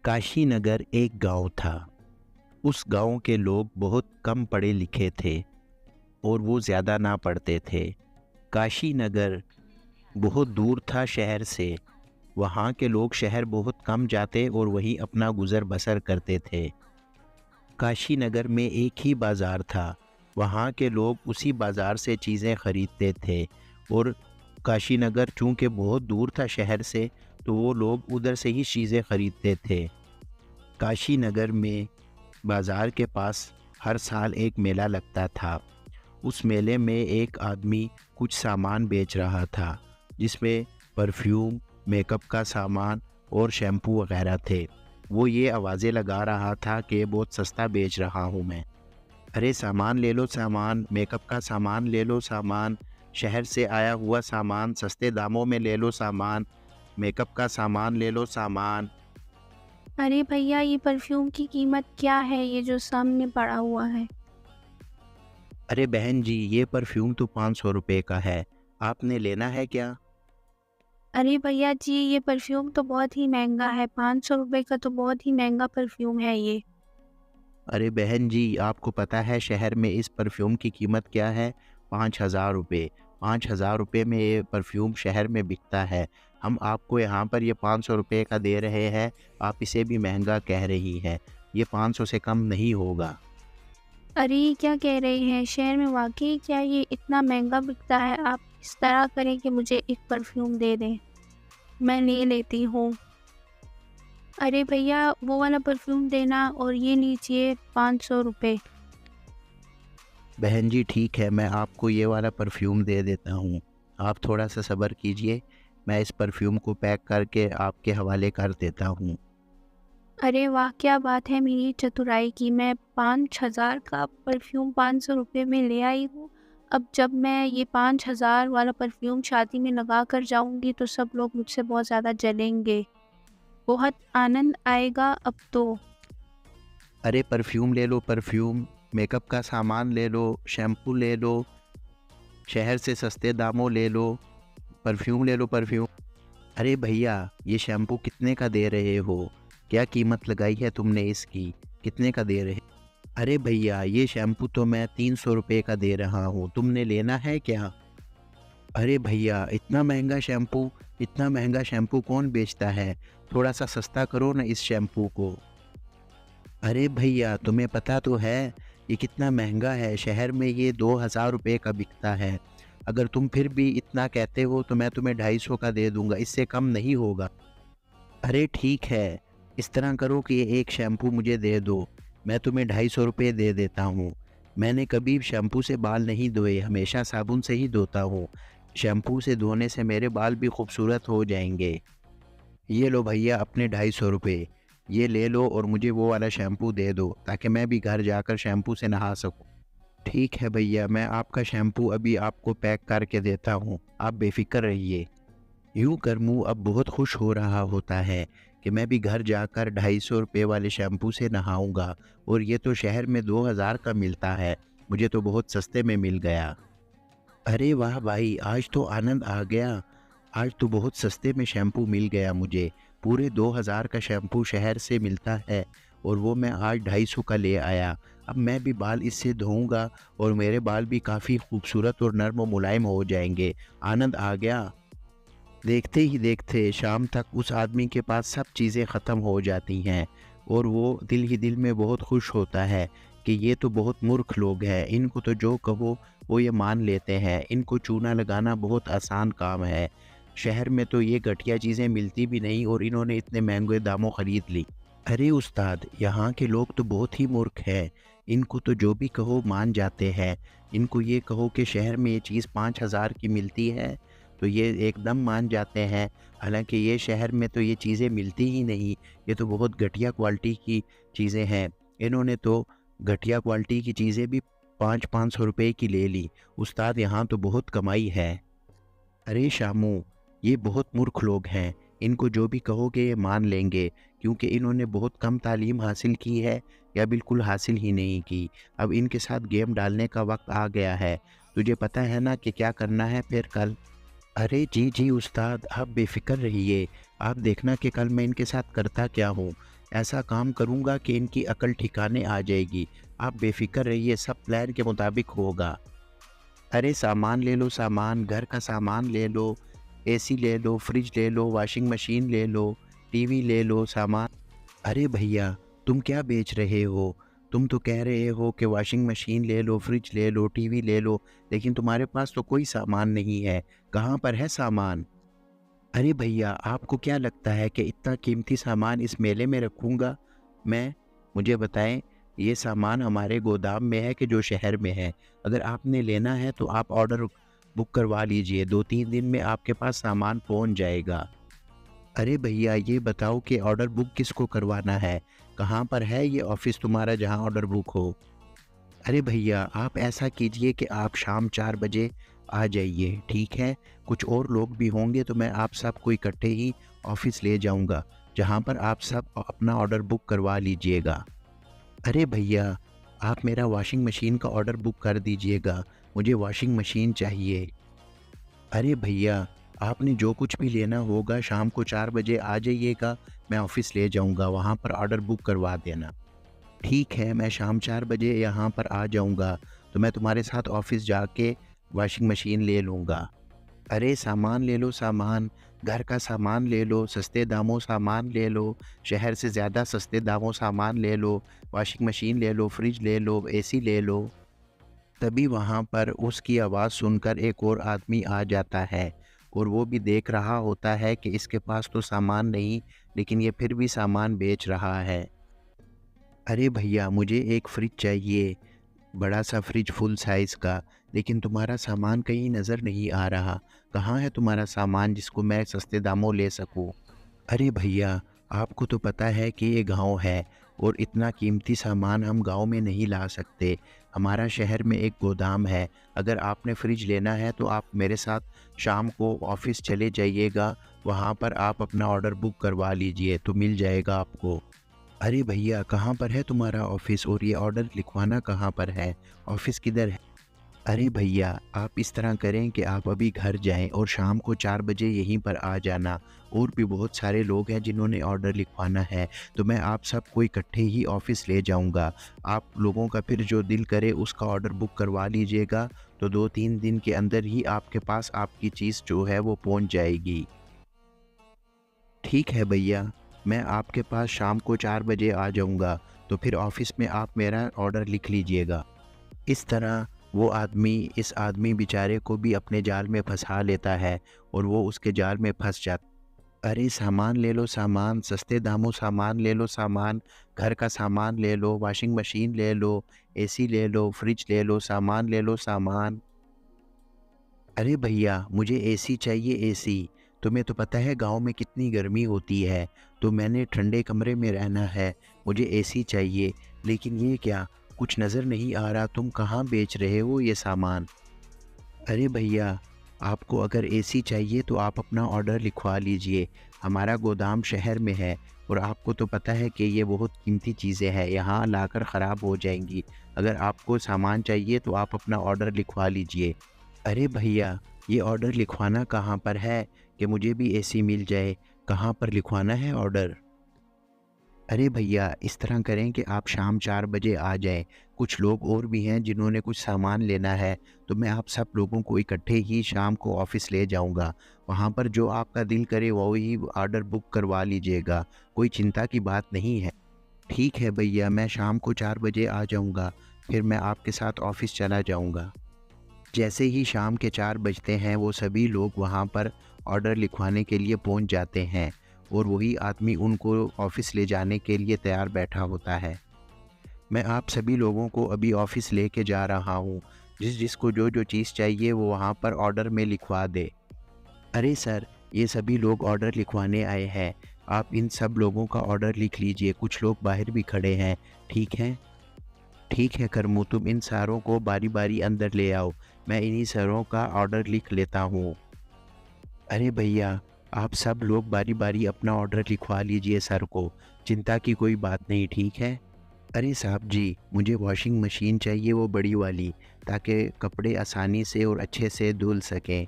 काशी नगर एक गांव था। उस गांव के लोग बहुत कम पढ़े लिखे थे और वो ज़्यादा ना पढ़ते थे। काशी नगर बहुत दूर था शहर से। वहाँ के लोग शहर बहुत कम जाते और वहीं अपना गुज़र बसर करते थे। काशी नगर में एक ही बाज़ार था। वहाँ के लोग उसी बाज़ार से चीज़ें ख़रीदते थे और काशी नगर चूँकि बहुत दूर था शहर से, तो वो लोग उधर से ही चीज़ें ख़रीदते थे। काशी नगर में बाज़ार के पास हर साल एक मेला लगता था। उस मेले में एक आदमी कुछ सामान बेच रहा था, जिसमें परफ्यूम, मेकअप का सामान और शैम्पू वगैरह थे। वो ये आवाज़ें लगा रहा था कि बहुत सस्ता बेच रहा हूँ मैं। अरे सामान ले लो सामान, मेकअप का सामान ले लो सामान, शहर से आया हुआ सामान सस्ते दामों में ले लो सामान, मेकअप का सामान ले लो सामान। अरे भैया, ये परफ्यूम की कीमत क्या है, ये जो सामने पड़ा हुआ है? अरे बहन जी, ये परफ्यूम तो 500 रुपये का है, आपने लेना है क्या? अरे भैया जी, ये परफ्यूम तो बहुत ही महंगा है। 500 रुपये का तो बहुत ही महंगा परफ्यूम है ये। अरे बहन जी, आपको पता है शहर में इस परफ्यूम की कीमत क्या है? 5,000 रुपये। 5,000 रुपये में ये परफ्यूम शहर में बिकता है। हम आपको यहाँ पर ये 500 रुपये का दे रहे हैं, आप इसे भी महंगा कह रही हैं। ये 500 से कम नहीं होगा। अरे ये क्या कह रहे हैं? शहर में वाक़ई क्या ये इतना महंगा बिकता है? आप इस तरह करें कि मुझे एक परफ्यूम दे दें, मैं ले लेती हूँ। अरे भैया, वो वाला परफ्यूम देना और ये लीजिए 500 रुपये। बहन जी ठीक है, मैं आपको ये वाला परफ्यूम दे देता हूँ। आप थोड़ा-सा सब्र कीजिए, मैं इस परफ्यूम को पैक करके आपके हवाले कर देता हूँ। अरे वाह! क्या बात है मेरी चतुराई की। मैं 5,000 का परफ्यूम 500 रुपये में ले आई हूँ। अब जब मैं ये 5,000 वाला परफ्यूम शादी में लगा कर जाऊँगी तो सब लोग मुझसे बहुत ज़्यादा जलेंगे। बहुत आनंद आएगा अब तो। अरे परफ्यूम ले लो परफ्यूम, मेकअप का सामान ले लो, शैम्पू ले लो, शहर से सस्ते दामों ले लो, परफ्यूम ले लो परफ्यूम। अरे भैया, ये शैम्पू कितने का दे रहे हो? क्या कीमत लगाई है तुमने इसकी? कितने का दे रहे? अरे भैया, ये शैम्पू तो मैं 300 रुपये का दे रहा हूँ, तुमने लेना है क्या? अरे भैया, इतना महंगा शैम्पू कौन बेचता है? थोड़ा-सा सस्ता करो ना इस शैम्पू को। अरे भैया, तुम्हें पता तो है ये कितना महंगा है, शहर में ये 2,000 रुपये का बिकता है। अगर तुम फिर भी इतना कहते हो तो मैं तुम्हें 250 का दे दूँगा, इससे कम नहीं होगा। अरे ठीक है, इस तरह करो कि ये एक शैम्पू मुझे दे दो, मैं तुम्हें 250 रुपये दे देता हूँ। मैंने कभी शैम्पू से बाल नहीं धोए, हमेशा साबुन से ही धोता हूँ। शैम्पू से धोने से मेरे बाल भी खूबसूरत हो जाएँगे। ये लो भैया अपने 250 रुपये, ये ले लो और मुझे वो वाला शैम्पू दे दो ताकि मैं भी घर जाकर शैम्पू से नहा सकूँ। ठीक है भैया, मैं आपका शैम्पू अभी आपको पैक करके देता हूँ, आप बेफ़िक्र रहिए। यूँ कर मुँह अब बहुत खुश हो रहा होता है कि मैं भी घर जाकर 250 रुपये वाले शैम्पू से नहाऊँगा और ये तो शहर में 2,000 का मिलता है, मुझे तो बहुत सस्ते में मिल गया। अरे वाह भाई! आज तो आनंद आ गया। आज तो बहुत सस्ते में शैम्पू मिल गया मुझे। पूरे 2,000 का शैम्पू शहर से मिलता है और वो मैं आज 250 का ले आया। अब मैं भी बाल इससे धोऊँगा और मेरे बाल भी काफ़ी खूबसूरत और नर्म और मुलायम हो जाएँगे। आनंद आ गया। देखते ही देखते शाम तक उस आदमी के पास सब चीज़ें ख़त्म हो जाती हैं और वो दिल ही दिल में बहुत खुश होता है कि ये तो बहुत मूर्ख लोग हैं, इनको तो जो कहो वो ये मान लेते हैं, इनको चूना लगाना बहुत आसान काम है। शहर में तो ये घटिया चीज़ें मिलती भी नहीं और इन्होंने इतने महंगे दामों ख़रीद ली। अरे उस्ताद, यहाँ के लोग तो बहुत ही मूर्ख हैं, इनको तो जो भी कहो मान जाते हैं। इनको ये कहो कि शहर में ये चीज़ 5,000 की मिलती है तो ये एकदम मान जाते हैं। हालांकि ये शहर में तो ये चीज़ें मिलती ही नहीं, ये तो बहुत घटिया क्वालिटी की चीज़ें हैं। इन्होंने तो घटिया क्वालिटी की चीज़ें भी 500-500 रुपए की ले ली। उस्ताद यहाँ तो बहुत कमाई है। अरे शामू, ये बहुत मूर्ख लोग हैं, इनको जो भी कहोगे ये मान लेंगे क्योंकि इन्होंने बहुत कम तालीम हासिल की है या बिल्कुल हासिल ही नहीं की। अब इनके साथ गेम डालने का वक्त आ गया है। तुझे पता है ना कि क्या करना है फिर कल? अरे जी, जी उस्ताद, आप बेफ़िक्र रहिए। आप देखना कि कल मैं इनके साथ करता क्या हूँ। ऐसा काम करूँगा कि इनकी अकल ठिकाने आ जाएगी। आप बेफ़िक्र रहिए, सब प्लान के मुताबिक होगा। अरे सामान ले लो सामान, घर का सामान ले लो, एसी ले लो, फ्रिज ले लो, वॉशिंग मशीन ले लो, टीवी ले लो, सामान। अरे भैया, तुम क्या बेच रहे हो? तुम तो कह रहे हो कि वॉशिंग मशीन ले लो, फ्रिज ले लो, टीवी ले लो, लेकिन तुम्हारे पास तो कोई सामान नहीं है। कहाँ पर है सामान? अरे भैया, आपको क्या लगता है कि इतना कीमती सामान इस मेले में रखूँगा मैं? मुझे बताएँ, ये सामान हमारे गोदाम में है कि जो शहर में है? अगर आपने लेना है तो आप ऑर्डर बुक करवा लीजिए, 2-3 दिन में आपके पास सामान पहुँच जाएगा। अरे भैया, ये बताओ कि ऑर्डर बुक किसको करवाना है? कहाँ पर है ये ऑफ़िस तुम्हारा जहाँ ऑर्डर बुक हो? अरे भैया, आप ऐसा कीजिए कि आप शाम 4 बजे आ जाइए, ठीक है? कुछ और लोग भी होंगे तो मैं आप सबको इकट्ठे ही ऑफ़िस ले जाऊँगा, जहाँ पर आप सब अपना ऑर्डर बुक करवा लीजिएगा। अरे भैया, आप मेरा वॉशिंग मशीन का ऑर्डर बुक कर दीजिएगा, मुझे वॉशिंग मशीन चाहिए। अरे भैया, आपने जो कुछ भी लेना होगा शाम को 4 बजे आ जाइएगा, मैं ऑफ़िस ले जाऊँगा, वहाँ पर ऑर्डर बुक करवा देना। ठीक है, मैं शाम 4 बजे यहाँ पर आ जाऊँगा, तो मैं तुम्हारे साथ ऑफ़िस जाके वॉशिंग मशीन ले लूँगा। अरे सामान ले लो सामान, घर का सामान ले लो, सस्ते दामों सामान ले लो, शहर से ज़्यादा सस्ते दामों सामान ले लो, वॉशिंग मशीन ले लो, फ्रिज ले लो, एसी ले लो। तभी वहाँ पर उसकी आवाज़ सुनकर एक और आदमी आ जाता है और वो भी देख रहा होता है कि इसके पास तो सामान नहीं, लेकिन ये फिर भी सामान बेच रहा है। अरे भैया, मुझे एक फ्रिज चाहिए, बड़ा-सा फ्रिज फुल साइज़ का, लेकिन तुम्हारा सामान कहीं नज़र नहीं आ रहा। कहाँ है तुम्हारा सामान जिसको मैं सस्ते दामों ले सकूँ? अरे भैया, आपको तो पता है कि ये गाँव है और इतना कीमती सामान हम गाँव में नहीं ला सकते। हमारा शहर में एक गोदाम है। अगर आपने फ्रिज लेना है तो आप मेरे साथ शाम को ऑफ़िस चले जाइएगा, वहाँ पर आप अपना ऑर्डर बुक करवा लीजिए तो मिल जाएगा आपको। अरे भैया, कहाँ पर है तुम्हारा ऑफ़िस और ये ऑर्डर लिखवाना कहाँ पर है? ऑफ़िस किधर है? अरे भैया, आप इस तरह करें कि आप अभी घर जाएँ और शाम को 4 बजे यहीं पर आ जाना। और भी बहुत सारे लोग हैं जिन्होंने ऑर्डर लिखवाना है, तो मैं आप सबको इकट्ठे ही ऑफ़िस ले जाऊँगा। आप लोगों का फिर जो दिल करे उसका ऑर्डर बुक करवा लीजिएगा, तो 2-3 दिन के अंदर ही आपके पास आपकी चीज़ जो है वो पहुँच जाएगी। ठीक है भैया, मैं आपके पास शाम को 4 बजे आ जाऊँगा, तो फिर ऑफ़िस में आप मेरा ऑर्डर लिख लीजिएगा। इस तरह वो आदमी इस आदमी बेचारे को भी अपने जाल में फँसा लेता है और वो उसके जाल में फँस जाता। अरे सामान ले लो सामान, सस्ते दामों सामान ले लो सामान, घर का सामान ले लो, वॉशिंग मशीन ले लो, एसी ले लो, फ्रिज ले लो, सामान ले लो सामान। अरे भैया, मुझे एसी चाहिए एसी। तुम्हें तो पता है गाँव में कितनी गर्मी होती है, तो मैंने ठंडे कमरे में रहना है, मुझे एसी चाहिए। लेकिन ये क्या, कुछ नज़र नहीं आ रहा, तुम कहाँ बेच रहे हो ये सामान? अरे भैया, आपको अगर एसी चाहिए तो आप अपना ऑर्डर लिखवा लीजिए। हमारा गोदाम शहर में है और आपको तो पता है कि ये बहुत कीमती चीज़ें हैं, यहाँ लाकर ख़राब हो जाएँगी। अगर आपको सामान चाहिए तो आप अपना ऑर्डर लिखवा लीजिए। अरे भैया, ये ऑर्डर लिखवाना कहाँ पर है कि मुझे भी एसी मिल जाए? कहाँ पर लिखवाना है ऑर्डर? अरे भैया, इस तरह करें कि आप शाम 4 बजे आ जाएँ। कुछ लोग और भी हैं जिन्होंने कुछ सामान लेना है, तो मैं आप सब लोगों को इकट्ठे ही शाम को ऑफ़िस ले जाऊँगा। वहाँ पर जो आपका दिल करे वो ही ऑर्डर बुक करवा लीजिएगा, कोई चिंता की बात नहीं है। ठीक है भैया, मैं शाम को 4 बजे आ जाऊँगा, फिर मैं आपके साथ ऑफ़िस चला जाऊँगा। जैसे ही शाम के 4 बजते हैं, वो सभी लोग वहाँ पर ऑर्डर लिखवाने के लिए पहुँच जाते हैं और वही आदमी उनको ऑफ़िस ले जाने के लिए तैयार बैठा होता है। मैं आप सभी लोगों को अभी ऑफ़िस लेके जा रहा हूँ। जिसको जो चीज़ चाहिए वो वहाँ पर ऑर्डर में लिखवा दे। अरे सर, ये सभी लोग ऑर्डर लिखवाने आए हैं। आप इन सब लोगों का ऑर्डर लिख लीजिए, कुछ लोग बाहर भी खड़े हैं, ठीक है? ठीक है करमू, तुम इन सारों को बारी-बारी अंदर ले आओ। मैं इन्हीं सारों का ऑर्डर लिख लेता हूँ। अरे भैया, आप सब लोग बारी-बारी अपना ऑर्डर लिखवा लीजिए सर को, चिंता की कोई बात नहीं, ठीक है? अरे साहब जी, मुझे वॉशिंग मशीन चाहिए वो बड़ी वाली, ताकि कपड़े आसानी से और अच्छे से धुल सकें।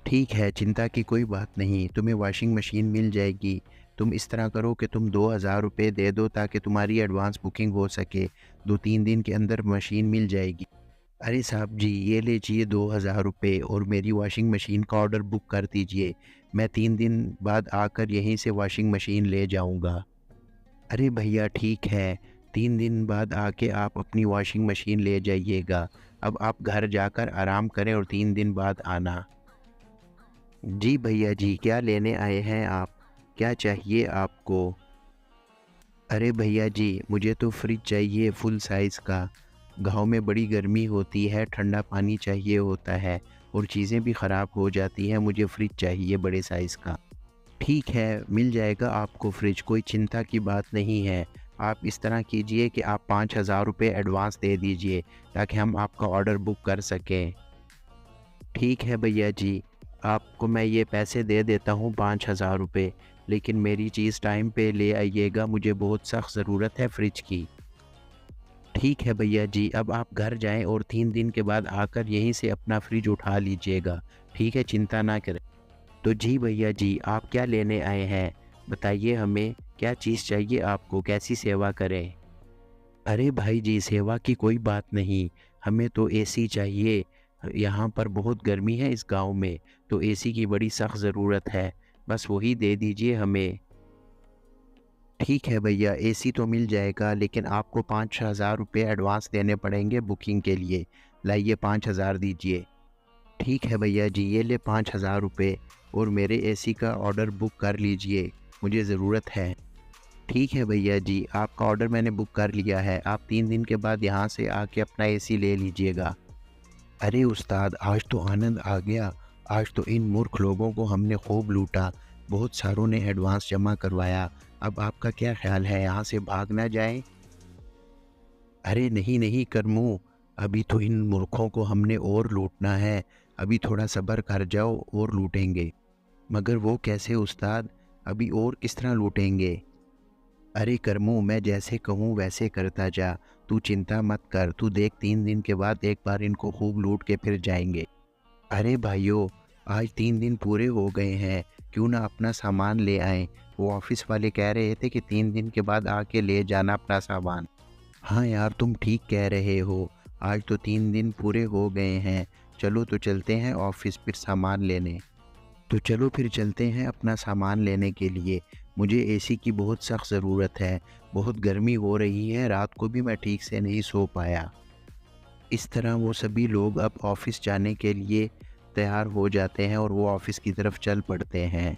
ठीक है, चिंता की कोई बात नहीं, तुम्हें वॉशिंग मशीन मिल जाएगी। तुम इस तरह करो कि तुम 2000 रुपये दे दो ताकि तुम्हारी एडवांस बुकिंग हो सके। 2-3 दिन के अंदर मशीन मिल जाएगी। अरे साहब जी, ये लीजिए 2000 रुपये और मेरी वॉशिंग मशीन का ऑर्डर बुक कर दीजिए। मैं 3 दिन बाद आकर यहीं से वॉशिंग मशीन ले जाऊंगा। अरे भैया ठीक है, 3 दिन बाद आके आप अपनी वॉशिंग मशीन ले जाइएगा। अब आप घर जाकर आराम करें और 3 दिन बाद आना। जी भैया जी, क्या लेने आए हैं आप? क्या चाहिए आपको? अरे भैया जी, मुझे तो फ्रिज चाहिए फुल साइज़ का। गाँव में बड़ी गर्मी होती है, ठंडा पानी चाहिए होता है और चीज़ें भी ख़राब हो जाती हैं। मुझे फ्रिज चाहिए बड़े साइज़ का। ठीक है, मिल जाएगा आपको फ्रिज, कोई चिंता की बात नहीं है। आप इस तरह कीजिए कि आप 5000 रुपये एडवांस दे दीजिए ताकि हम आपका ऑर्डर बुक कर सकें। ठीक है भैया जी, आपको मैं ये पैसे दे देता हूँ 5000 रुपये, लेकिन मेरी चीज़ टाइम पे ले आइएगा, मुझे बहुत सख्त ज़रूरत है फ्रिज की। ठीक है भैया जी, अब आप घर जाएं और 3 दिन के बाद आकर यहीं से अपना फ्रिज उठा लीजिएगा। ठीक है, चिंता ना करें। तो जी भैया जी, आप क्या लेने आए हैं? बताइए हमें, क्या चीज़ चाहिए आपको? कैसी सेवा करें? अरे भाई जी, सेवा की कोई बात नहीं, हमें तो एसी चाहिए। यहाँ पर बहुत गर्मी है इस गाँव में, तो एसी की बड़ी सख्त ज़रूरत है। बस वही दे दीजिए हमें। ठीक है भैया, एसी तो मिल जाएगा, लेकिन आपको 5000 रुपये एडवांस देने पड़ेंगे बुकिंग के लिए। लाइए 5000 दीजिए। ठीक है भैया जी, ये ले 5000 रुपये और मेरे एसी का ऑर्डर बुक कर लीजिए, मुझे ज़रूरत है। ठीक है भैया जी, आपका ऑर्डर मैंने बुक कर लिया है। आप 3 दिन के बाद यहाँ से आके अपना एसी ले लीजिएगा। अरे उस्ताद, आज तो आनंद आ गया। आज तो इन मूर्ख लोगों को हमने खूब लूटा। बहुत सारों ने एडवांस जमा करवाया। अब आपका क्या ख्याल है, यहाँ से भाग ना जाएं? अरे नहीं नहीं करमू, अभी तो इन मूर्खों को हमने और लूटना है। अभी थोड़ा सब्र कर जाओ और लूटेंगे। मगर वो कैसे उस्ताद? अभी और किस तरह लूटेंगे? अरे करमू, मैं जैसे कहूँ वैसे करता जा। तू चिंता मत कर, तू देख 3 दिन के बाद एक बार इनको खूब लूट के फिर जाएंगे। अरे भाइयों, आज 3 दिन पूरे हो गए हैं, क्यों ना अपना सामान ले आएं। वो ऑफिस वाले कह रहे थे कि 3 दिन के बाद आके ले जाना अपना सामान। हाँ यार, तुम ठीक कह रहे हो। आज तो 3 दिन पूरे हो गए हैं। चलो तो चलते हैं ऑफिस फिर सामान लेने। तो चलो फिर चलते हैं अपना सामान लेने के लिए। मुझे एसी की बहुत सख्त ज़रूरत है। बहुत गर्मी हो रही है, रात को भी मैं ठीक से नहीं सो पाया। इस तरह वो सभी लोग अब ऑफिस जाने के लिए तैयार हो जाते हैं और वो ऑफिस की तरफ चल पड़ते हैं।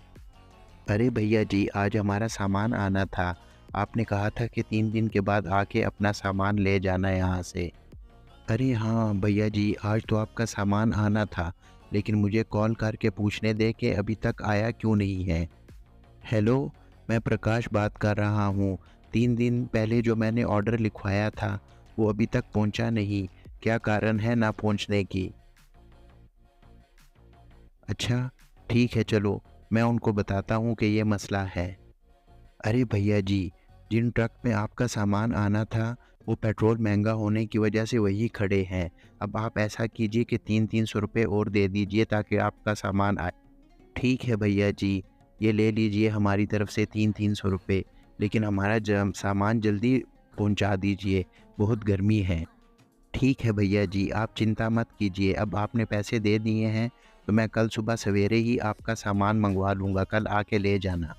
अरे भैया जी, आज हमारा सामान आना था। आपने कहा था कि 3 दिन के बाद आके अपना सामान ले जाना यहाँ से। अरे हाँ भैया जी, आज तो आपका सामान आना था, लेकिन मुझे कॉल करके पूछने दे कि अभी तक आया क्यों नहीं है। हेलो, मैं प्रकाश बात कर रहा हूँ। 3 दिन पहले जो मैंने ऑर्डर लिखवाया था, वो अभी तक पहुँचा नहीं। क्या कारण है ना पहुँचने की? अच्छा, ठीक है, चलो मैं उनको बताता हूँ कि ये मसला है। अरे भैया जी, जिन ट्रक में आपका सामान आना था, वो पेट्रोल महंगा होने की वजह से वही खड़े हैं। अब आप ऐसा कीजिए कि 300-300 रुपये और दे दीजिए ताकि आपका सामान आए। ठीक है भैया जी, ये ले लीजिए हमारी तरफ से 300-300 रुपये, लेकिन हमारा सामान जल्दी पहुंचा दीजिए, बहुत गर्मी है। ठीक है भैया जी, आप चिंता मत कीजिए। अब आपने पैसे दे दिए हैं, तो मैं कल सुबह सवेरे ही आपका सामान मंगवा लूँगा, कल आके ले जाना।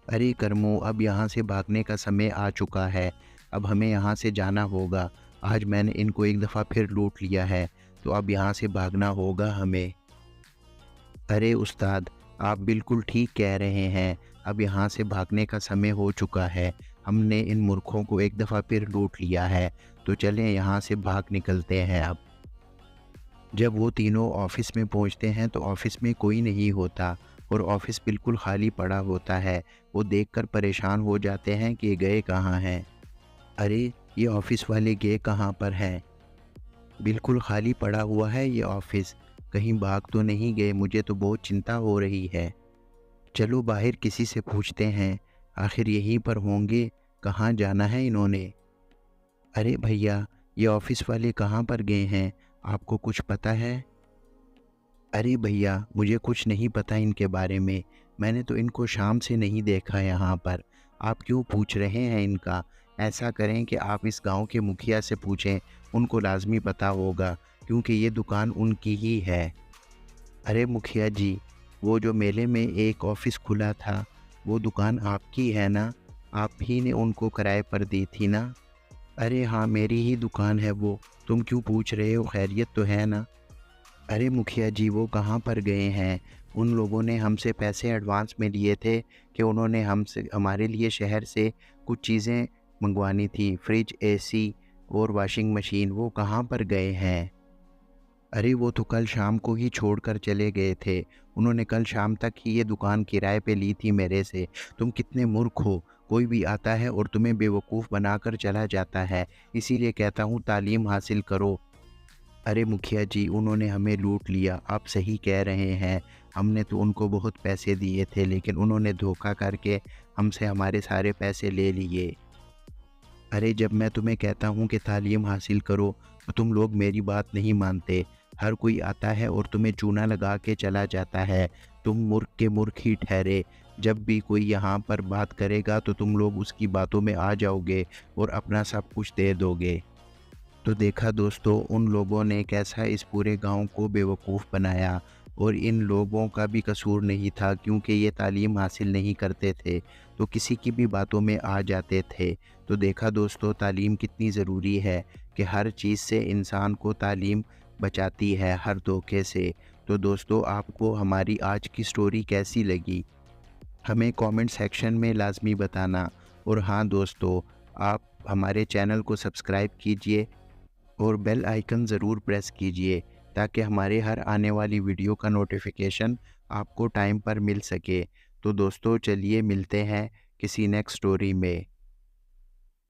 अरे करमू, अब यहाँ से भागने का समय आ चुका है। अब हमें यहाँ से जाना होगा। आज मैंने इनको एक दफ़ा फिर लूट लिया है, तो अब यहाँ से भागना होगा हमें। अरे उस्ताद, आप बिल्कुल ठीक कह रहे हैं। अब यहाँ से भागने का समय हो चुका है। हमने इन मूर्खों को एक दफ़ा फिर लूट लिया है, तो चलें यहाँ से भाग निकलते हैं अब। जब वो तीनों ऑफिस में पहुंचते हैं तो ऑफिस में कोई नहीं होता और ऑफिस बिल्कुल खाली पड़ा होता है। वो देखकर परेशान हो जाते हैं कि ये गए कहाँ हैं। अरे, ये ऑफिस वाले गए कहाँ पर हैं? बिल्कुल खाली पड़ा हुआ है ये ऑफिस, कहीं भाग तो नहीं गए? मुझे तो बहुत चिंता हो रही है। चलो बाहर किसी से पूछते हैं, आखिर यहीं पर होंगे। कहाँ जाना है इन्होंने? अरे भैया, ये ऑफिस वाले कहाँ पर गए हैं? आपको कुछ पता है? अरे भैया, मुझे कुछ नहीं पता इनके बारे में, मैंने तो इनको शाम से नहीं देखा यहाँ पर, आप क्यों पूछ रहे हैं इनका? ऐसा करें कि आप इस गांव के मुखिया से पूछें, उनको लाज़मी पता होगा, क्योंकि ये दुकान उनकी ही है। अरे मुखिया जी, वो जो मेले में एक ऑफ़िस खुला था, वो दुकान आपकी है ना? आप ही ने उनको किराए पर दी थी ना? अरे हाँ, मेरी ही दुकान है वो, तुम क्यों पूछ रहे हो, खैरियत तो है ना? अरे मुखिया जी, वो कहाँ पर गए हैं? उन लोगों ने हमसे पैसे एडवांस में लिए थे कि उन्होंने हमसे हमारे लिए शहर से कुछ चीज़ें मंगवानी थी, फ्रिज, एसी और वॉशिंग मशीन, वो कहाँ पर गए हैं? अरे वो तो कल शाम को ही छोड़कर चले गए थे। उन्होंने कल शाम तक ही ये दुकान किराए पे ली थी मेरे से। तुम कितने मूर्ख हो, कोई भी आता है और तुम्हें बेवकूफ़ बनाकर चला जाता है। इसीलिए कहता हूँ तालीम हासिल करो। अरे मुखिया जी, उन्होंने हमें लूट लिया, आप सही कह रहे हैं। हमने तो उनको बहुत पैसे दिए थे, लेकिन उन्होंने धोखा करके हमसे हमारे सारे पैसे ले लिए। अरे जब मैं तुम्हें कहता हूँ कि तालीम हासिल करो, तो तुम लोग मेरी बात नहीं मानते। हर कोई आता है और तुम्हें चूना लगा के चला जाता है। तुम मूर्ख के मूर्ख ही ठहरे। जब भी कोई यहाँ पर बात करेगा तो तुम लोग उसकी बातों में आ जाओगे और अपना सब कुछ दे दोगे। तो देखा दोस्तों, उन लोगों ने कैसा इस पूरे गांव को बेवकूफ़ बनाया, और इन लोगों का भी कसूर नहीं था, क्योंकि ये तालीम हासिल नहीं करते थे तो किसी की भी बातों में आ जाते थे। तो देखा दोस्तों, तालीम कितनी ज़रूरी है कि हर चीज़ से इंसान को तालीम बचाती है, हर धोखे से। तो दोस्तों, आपको हमारी आज की स्टोरी कैसी लगी, हमें कमेंट सेक्शन में लाजमी बताना। और हाँ दोस्तों, आप हमारे चैनल को सब्सक्राइब कीजिए और बेल आइकन ज़रूर प्रेस कीजिए, ताकि हमारे हर आने वाली वीडियो का नोटिफिकेशन आपको टाइम पर मिल सके। तो दोस्तों, चलिए मिलते हैं किसी नेक्स्ट स्टोरी में।